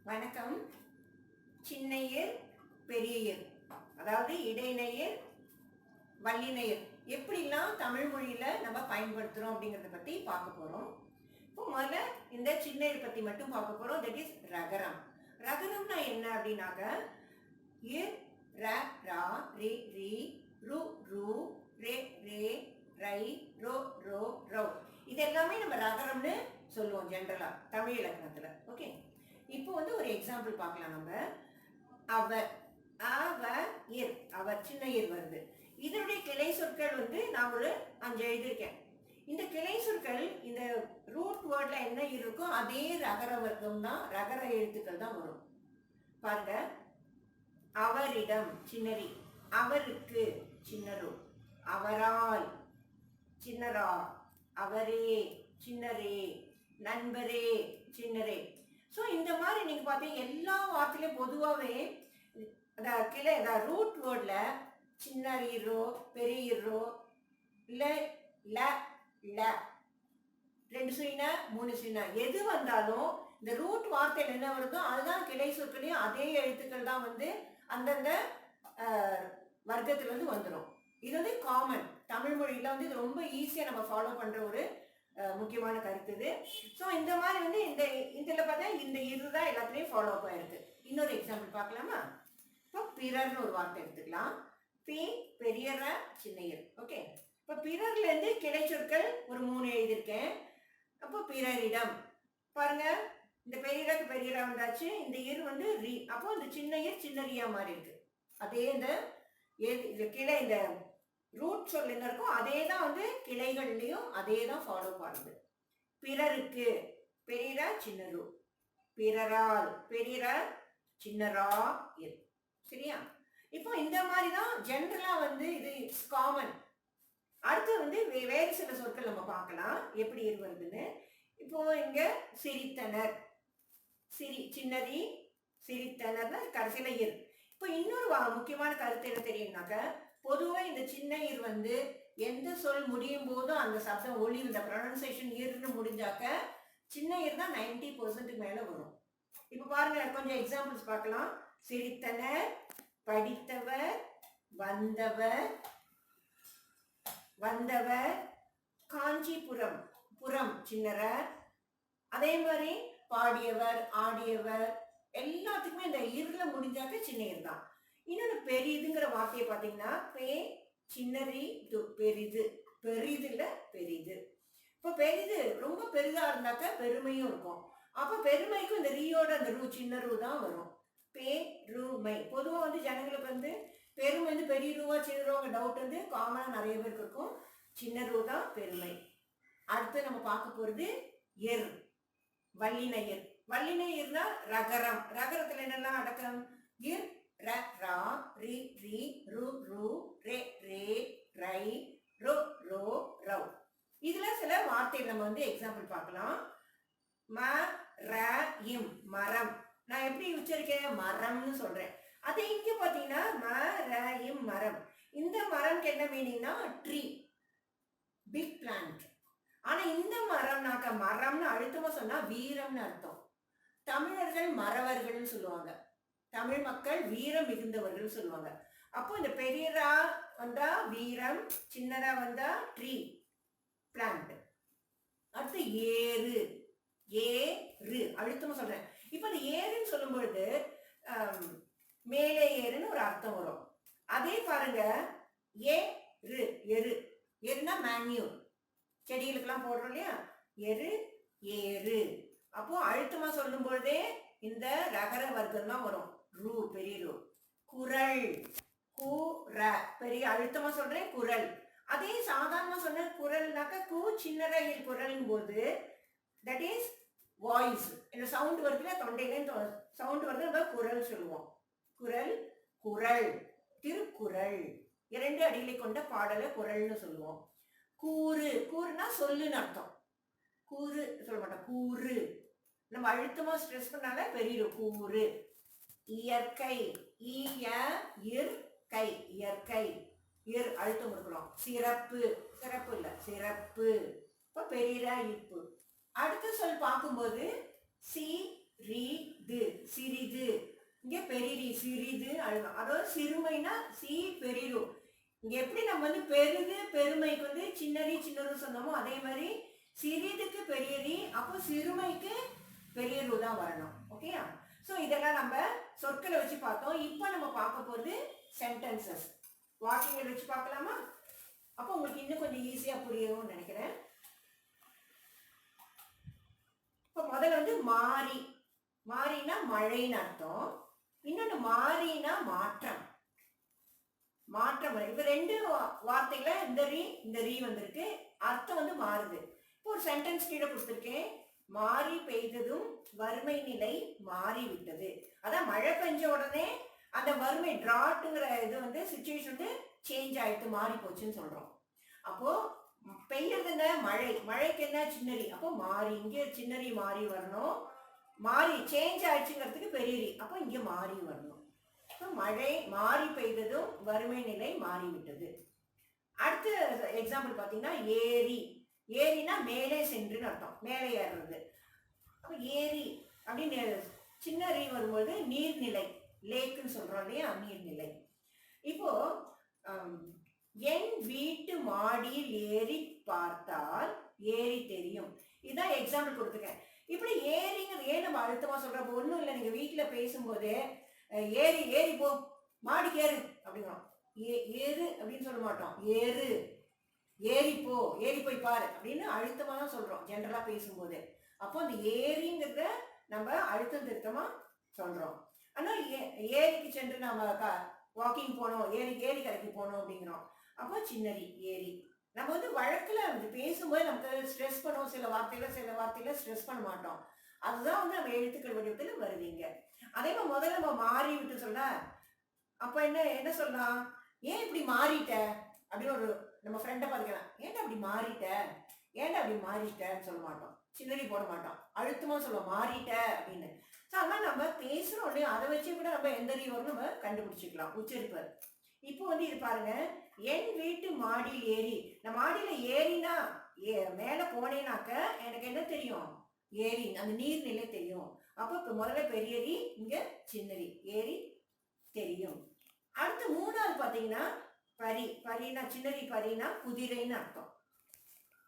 வணக்கம். சின்னையர் பெரியர், அதாவது இடைநெயர் வல்லிநெயர் எப்படிலாம் தமிழ் மொழியில நம்ம பயன்படுத்துறோம் அப்படிங்கறத பத்தி பார்க்க போறோம். இப்போ முதல்ல இந்த சின்னையர் பத்தி மட்டும் பார்க்க போறோம். That is ரகரம். ரகரம்னா என்ன அப்படின்னாக்க இர் ர ரா ரி ரி ரு ரு ரே ரே ரை ரோ ரோ ரோ இது எல்லாமே நம்ம ரகரம்னு சொல்லுவோம் ஜென்ரலா தமிழ் இலக்கணத்துல. ஓகே, இப்போ வந்து ஒரு எக்ஸாம்பிள் பார்க்கலாம். நம்ம அவர், அவர் இர், அவர் சின்ன இர் வருது. இதனுடைய கிளை சொற்கள் வந்து நான் ஒரு 5 எழுதியிருக்கேன். இந்த கிளை சொற்கள் இந்த ரூட் வேர்ட்ல என்ன இருக்கோ அதே ரகர வர்க்கம் தான், ரகர எழுத்துக்கள் தான் வரும். பாருங்க, அவரிடம் சின்னரி, அவருக்கு சின்னரு, அவரால் சின்னரா, அவரே சின்னரே, நண்பரே சின்னரே. ஸோ இந்த மாதிரி நீங்கள் பார்த்தீங்க எல்லா வார்த்தையிலையும் பொதுவாகவே கிளை ரூட் வேர்டில் சின்ன ஈரோ பெரிய ஈரோ இல்லை ல ல 2 சுயினா 3 சுயினா எது வந்தாலும் இந்த ரூட் வார்த்தையில் என்ன வருதோ அதுதான் கிளை சொற்களையும் அதே எழுத்துக்கள் தான் வந்து அந்தந்த வர்க்கத்துல வந்து வந்துடும். இது வந்து காமன் தமிழ் மொழியில வந்து இது ரொம்ப ஈஸியாக நம்ம ஃபாலோ பண்ணுற ஒரு முக்கியமான கருத்து இது. ஸோ இந்த மாதிரி வந்து இந்த இதில் பார்த்தா இந்த இதுதான் எல்லாத்துலேயும் ஃபாலோ அப் ஆயிருக்கு. இன்னொரு எக்ஸாம்பிள் பார்க்கலாமா? இப்போ பிறர்னு ஒரு வார்த்தை எடுத்துக்கலாம். பி பெரியர சின்னையர். ஓகே, இப்போ பிறர்லேருந்து கிளை சொற்கள் ஒரு 3 எழுதியிருக்கேன். அப்போ பிறரிடம் பாருங்க, இந்த பெரியருக்கு பெரியரா வந்தாச்சு, இந்த இர் வந்து ரி, அப்போ இந்த சின்னையர் சின்னரியா மாதிரி இருக்கு. அதே இந்த கிளை இந்த ரூட் சொல் என்ன இருக்கோ அதே தான் வந்து கிளைகள்லையும் அதே தான் ஃபாலோ பண்ணுது. பிறருக்கு பெரியரா சின்னரு, பிறரால் பெரியரா சின்னரா இர். சரியா? இப்போ இந்த மாதிரி தான் ஜென்ரலா வந்து இது காமன். அடுத்து வந்து வேறு சில சொற்கள் நம்ம பார்க்கலாம் எப்படி இர் வருதுன்னு. இப்போ இங்க சிரித்தனர், சின்னரி சிரித்தனர் கடைசியில இர். இப்போ இன்னொரு முக்கியமான கருத்து என்ன தெரியும்னாக்க, பொதுவாக இந்த சின்ன இர் வந்து எந்த சொல் முடியும் போதும் அந்த சப்தம் ஒளி, இந்த ப்ரொனன்சியேஷன் இர்னு முடிஞ்சாக்க சின்ன இர் தான் 90% மேல வரும். இப்போ பாருங்க, கொஞ்சம் எக்ஸாம்பிள்ஸ் பார்க்கலாம். சிரித்தனர், படித்தவர், வந்தவர், வந்தவர், காஞ்சிபுரம், புறம் சின்னர, அதே மாதிரி பாடியவர், ஆடியவர், எல்லாத்துக்குமே இந்த இருள முடிஞ்சாக்க சின்ன இர் தான். இன்னொன்று பெரிதுங்கிற வார்த்தையை பார்த்தீங்கன்னா பே சின்னரி து பெரிது, பெரிதுல பெரிது. இப்போ பெரிது ரொம்ப பெரிதா இருந்தாக்க பெருமையும் இருக்கும். அப்போ பெருமைக்கும் இந்த ரீயோட அந்த ரூ சின்ன ரூ தான் வரும். பே ரூமை பொதுவாக வந்து ஜனங்களுக்கு வந்து பெருமை வந்து பெரிய ரூவா சின்ன ரூவா டவுட் வந்து காமனாக நிறைய பேருக்கு இருக்கும். சின்ன ரூ தான் பெருமை. அடுத்து நம்ம பார்க்க போகிறது எர், வல்லினையர். வல்லினையர்னா ரகரம். ரகரத்தில் என்னெல்லாம் அடக்கம்? இர் ர ரா ரி ரி ரு ரு ரே ரே ரை ரோ ரோ ரவ். இதுல சில வார்த்தைகள் நம்ம வந்து எக்ஸாம்பிள் பார்க்கலாம். ம ர இம் மரம். நான் எப்படி உச்சரிக்கேன்? மரம்னு சொல்றேன். அதே இங்க பாத்தீங்கன்னா ம ர இம் மரம். இந்த மரம்க்கு என்ன மீனிங்னா ட்ரீ, பிக் பிளான்ட். ஆனா இந்த மரம்னாக்க மரம்னு அழுத்தமா சொன்னா வீரம்னு அர்த்தம். தமிழர்கள் மறவர்கள்னு சொல்லுவாங்க, தமிழ் மக்கள் வீரம் மிகுந்தவர்கள் சொல்லுவாங்க. அப்போ இந்த பெரியரா வந்தா வீரம், சின்னதா வந்தா ட்ரீ பிளான்ட். அடுத்து ஏறு, ஏறு அழுத்தமா சொல்றேன். இப்போ இந்த ஏறுன்னு சொல்லும் பொழுது மேலே ஏறுன்னு ஒரு அர்த்தம் வரும். அதே பாருங்க, ஏறு எரு, எருனா மேன்யூர், செடிகளுக்கெல்லாம் போடுறோம் இல்லையா, எரு ஏறு. அப்போ அழுத்தமா சொல்லும் பொழுதே இந்த ரகர வர்க்கம் தான் வரும். ரூ பெரிய ரூ. குரல், குர பெரிய அழுத்தமா சொல்றேன் குரல். அதே சாதாரணமா சொன்ன குரல்னாக்க கு சின்னதா குரல்னும் போது தட் இஸ் வாய்ஸ். இந்த சவுண்ட் வருதுல, தொண்டையில சவுண்ட் வருது, நம்ம குரல் சொல்லுவோம். குரல், குரல், திருக்குறள் 2 அடிகளை கொண்ட பாடலை குரல்னு சொல்லுவோம். கூறு, கூறுனா சொல்லுன்னு அர்த்தம். கூறு சொல்ல மாட்டோம், கூறு நம்ம அழுத்தமா ஸ்ட்ரெஸ் பண்ணால பெரிய கூறு. இயற்கை, இயற்கை, இயற்கை இயற் அழுத்தம் கொடுக்கணும். சிறப்பு, சிறப்பு இல்ல சிறப்பு. இப்போ பெரிய இப்பு. அடுத்த சொல் பார்க்கும்போது சி ரி து, சிறிது, இங்க பெரிரி, சிறிது அழுகும். அதாவது சிறுமைனா சி பெரிரு. இங்க எப்படி நம்ம வந்து பெரிது பெருமைக்கு வந்து சின்னரி சின்னரு சொன்னோமோ அதே மாதிரி சிறிதுக்கு பெரியரி, அப்போ சிறுமைக்கு பெரியரு தான் வரணும். ஓகேயா? ஸோ இதெல்லாம் நம்ம சொற்களை வச்சு பார்த்தோம். இப்போ நம்ம பார்க்க போகிறது சென்டென்சஸ். வாக்கியங்கள் வச்சு பார்க்கலாமா? அப்போ உங்களுக்கு இன்னும் கொஞ்சம் ஈஸியாக புரியும்னு நினைக்கிறேன். இப்போ முதல்ல வந்து மாறி. மாறினா மழைன்னு அர்த்தம். இன்னொன்று மாறினா மாற்றம். மாற்றம். இப்போ ரெண்டு வார்த்தைகளை இந்த ரீ வந்திருக்கு, அர்த்தம் வந்து மாறுது. இப்போ ஒரு சென்டென்ஸ் கீழே கொடுத்துருக்கேன். மாறி பெய்ததும் வறுமை நிலை மாறிவிட்டது. அதான் மழை பெஞ்ச உடனே அந்த வறுமை டிராட்டுங்கிற இது வந்து சுச்சுவேஷன் வந்து சேஞ்ச் ஆயிட்டு மாறி போச்சுன்னு சொல்றோம். அப்போ பெய்யறது என்ன? மழை. மழைக்கு என்ன? சின்னரி. அப்போ மாறி, இங்கே சின்னரி மாறி வரணும். மாறி சேஞ்ச் ஆயிடுச்சுங்கிறதுக்கு பெரியரி, அப்போ இங்க மாறி வரணும். மழை மாறி பெய்ததும் வறுமை நிலை மாறிவிட்டது. அடுத்த எக்ஸாம்பிள் பார்த்தீங்கன்னா ஏரி. ஏரினா மேலே சென்றுன்னு அர்த்தம், மேலே ஏறுறது. அப்போ ஏரி அப்படின்னு சின்ன ரீ வரும்போது நீர்நிலை, லேக்குன்னு சொல்றோம் இல்லையா, நீர்நிலை. இப்போ என் வீட்டு மாடியில் ஏறி பார்த்தால் ஏரி தெரியும். இதுதான் எக்ஸாம்பிள் கொடுத்துருக்கேன். இப்படி ஏரிங்கிறது ஏன் நம்ம அழுத்தமா சொல்றப்போ ஒன்றும் இல்லை. நீங்க வீட்டுல பேசும்போது ஏறி ஏறி போ, மாடிக்கு ஏறு அப்படிங்கிறோம். ஏறு அப்படின்னு சொல்ல மாட்டோம். ஏறு, ஏறி போ, ஏறி போய் பாரு அப்படின்னு அழுத்தமா தான் சொல்றோம் ஜென்ரலா பேசும்போது. அப்போ அந்த ஏரிங்கிறத நம்ம அழுத்தம் திருத்தமா சொல்றோம். ஆனா ஏரிக்கு சென்று நம்ம வாக்கிங் போனோம், ஏரி கரைக்கு போனோம் அப்படிங்கிறோம். அப்போ சின்னரி ஏரி. நம்ம வந்து வழக்கில் வந்து பேசும்போது நமக்கு ஸ்ட்ரெஸ் பண்ணுவோம். சில வார்த்தையில ஸ்ட்ரெஸ் பண்ண மாட்டோம். அதுதான் வந்து நம்ம எழுத்துக்கள் வடிவத்தில் வருவீங்க. அதே மாதிரி முதல்ல நம்ம மாறி விட்டு சொன்னா அப்ப என்ன சொல்லலாம்? ஏன் இப்படி மாறிட்ட அப்படின்னு ஒரு நம்ம ஃப்ரெண்டை பார்த்துக்கலாம். ஏன்டா அப்படி மாறிட்டேன்னு சொல்ல மாட்டோம். சின்னரி போட மாட்டோம், அழுத்தமா சொல்லுவோம் மாறிட்ட அப்படின்னு. ஸோ அதெல்லாம் நம்ம பேசுறோம் இல்லையா, அதை வச்சு கூட நம்ம எந்த ரீ வரும் நம்ம கண்டுபிடிச்சிக்கலாம், உச்சரிப்பார். இப்போ வந்து இது பாருங்க, என் வீட்டு மாடியில் ஏறி. நான் மாடியில ஏறினா மேல போனேனாக்க எனக்கு என்ன தெரியும்? ஏரி, அந்த நீர்நிலை தெரியும். அப்போ இப்போ முதல்ல பெரியரி, இங்க சின்னரி, ஏரி தெரியும். அடுத்து மூணாவது பாத்தீங்கன்னா பரி. பரினா சின்னரி, பரினா குதிரைன்னு அர்த்தம்.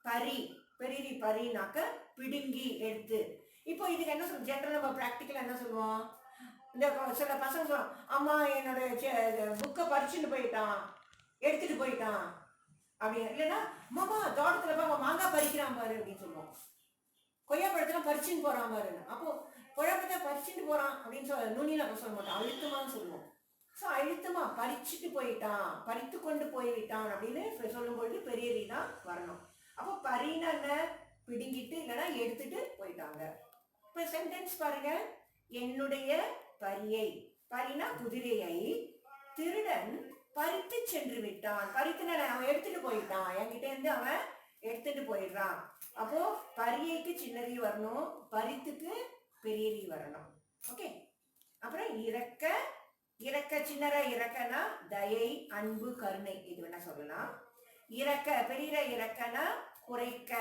பரி, பெரியரி பரினாக்க பிடுங்கி எடுத்து. இப்போ இதுக்கு என்ன சொல்லுவோம்? ஜென்ரல் நம்ம ப்ராக்டிக்கலா என்ன சொல்லுவோம்? இந்த சில பசங்க சொல்லுவோம், அம்மா என்னோட புக்கை பறிச்சுட்டு போயிட்டான், எடுத்துட்டு போயிட்டான் அப்படின்னு. இல்லைன்னா மாமா தோட்டத்துல போய் மாங்காய் பறிக்கிறான் பாரு அப்படின்னு சொல்லுவோம். கொய்யா பழத்தெல்லாம் பறிச்சுன்னு போறான் பாருங்க. அப்போ குழப்பத்தை பறிச்சுட்டு போறான் அப்படின்னு நுனியில சொல்ல மாட்டோம், அழுத்தமான்னு சொல்லுவோம். ஸோ அழுத்தமா பறிச்சுட்டு போயிட்டான், பறித்து கொண்டு போய்விட்டான் அப்படின்னு சொல்லும்பொழுது பெரியரி தான் வரணும். அப்போ பரினா என்ன? பிடுங்கிட்டு இல்லைன்னா எடுத்துட்டு போயிட்டாங்க. இப்போ சென்டென்ஸ் பாருங்க. என்னுடைய பரியை, பரினா குதிரையை திருடன் பறித்து சென்று விட்டான். பறித்துன அவன் எடுத்துட்டு போயிட்டான், என்கிட்ட இருந்து அவன் எடுத்துட்டு போயிடுறான். அப்போ பரியைக்கு சின்னரி வரணும், பறித்துக்கு பெரியரி வரணும். ஓகே. அப்புறம் இறக்க. இறக்க சின்னர இறக்கனா தயை, அன்பு, கருணை, இது வேணா சொல்லலாம். இறக்க பெரிய இறக்கனா குறைக்க.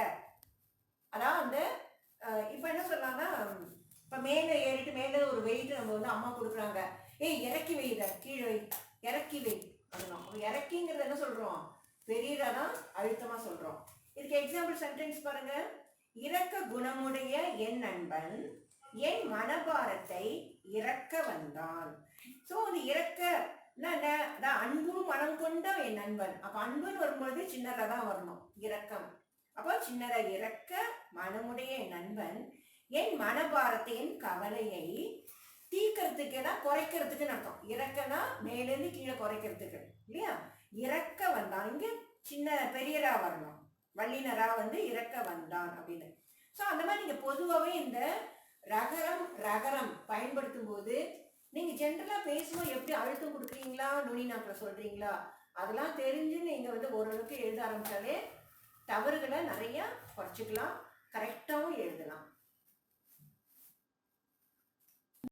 அதான் அந்த இப்ப என்ன சொல்லலாம்னா, இப்ப மேல ஏறிட்டு மேல ஒரு வெயிட் நம்ம வந்து அம்மா கொடுக்குறாங்க, ஏய் இறக்கி வைத, கீழே வை, இறக்கி வை அப்படின்னா. இறக்கிங்கிறது என்ன சொல்றோம்? பெரியதான் அழுத்தமா சொல்றோம். இதுக்கு எக்ஸாம்பிள் சென்டென்ஸ் பாருங்க. இறக்க குணமுடைய என் நண்பன் என் மனபாரத்தை இறக்க வந்தான். சோ அது இறக்க அதான் அன்பும் மனம் கொண்ட என் நண்பன். அப்ப அன்புன்னு வரும்போது சின்னதா தான் வரணும், இரக்கம். அப்போ சின்னதா இறக்க மனமுடைய என் நண்பன் என் மனபாரத்தை, என் கவலையை தீக்கிறதுக்கு, குறைக்கிறதுக்குன்னு அர்த்தம். இறக்கனா மேலேருந்து கீழே குறைக்கிறதுக்கு இல்லையா. இறக்க வந்தான், இங்க சின்ன பெரியரா வரணும், வல்லினரா வந்து இறக்க வந்தான் அப்படின்னு. ஸோ அந்த மாதிரி நீங்க பொதுவாகவே இந்த ரகரம் ரகரம் பயன்படுத்தும் போது நீங்க ஜென்ரலா பேசும்போது எப்படி அழுத்தம் கொடுக்குறீங்களா, நுனி நாக்கில் சொல்றீங்களா, அதெல்லாம் தெரிஞ்சு நீங்க வந்து ஓரளவுக்கு எழுத ஆரம்பிச்சாலே தவறுகளை நிறைய குறைச்சிக்கலாம், கரெக்டாகவும் எழுதலாம்.